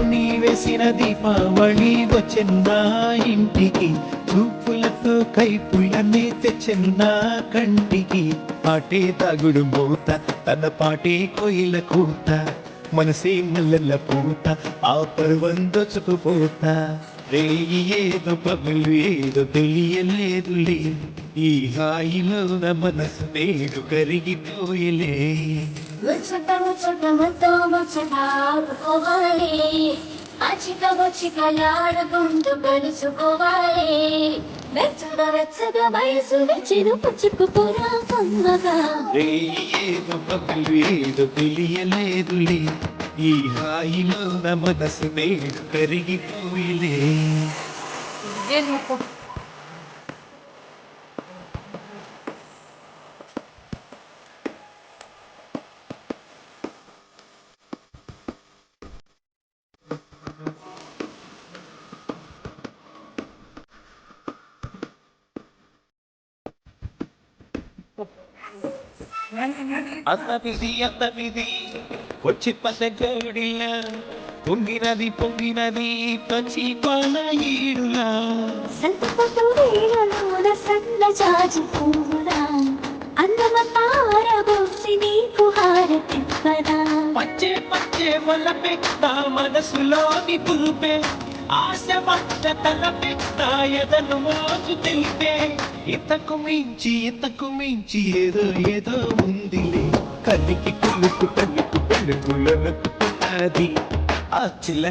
నీ వేసిన దీపావళి వచ్చిన ఇంటికి చూపులతో కైపులన్నీ తెచ్చిన కంటికి పాటే తాగుడు మూత తన పాటే కోయిల కూత మనసే మల్లెల పూత ఆ పరువందో చుకుపోత రేయి ఏదో పగులు ఏదో తెలియలేదులే ఈ హాయిలో నా మనసు నేడు కరిగిపోయలే ముచ్చట ముచ్చట ముద్దో ముచ్చట ఆడుకోవాలి అచిక ముచ్చికలాడుకుంటూ కలుసుకోవాలి వెచ్చగా వెచ్చగా వయసు వెచ్చిరు పుచ్చుకుపోరా కమ్మగా ఏదో పగులు ఏదో తెలియలేదులే ఈ హాయిలో నా మనసు నేడు కరిగిపోయలే అత్తమిది వచ్చి పసగడిల పొంగినది పచ్చి పాల ఈడులా సంతపట్టు వీణలోన సన్న జాజి పూరా అందమంతా ఆరబోసి నీకు హారతివ్వరా పచ్చే వల్ల పెట్ట మనసులోని పులుపే ఆశ పట్ట తల పెట్ట ఎదను మోజు తెలిపే ఇంతకు మించి ఏదో ఉందిలే కలికి కులుకు పెళ్ళుకులనుకున్నది ఆ చిల్ల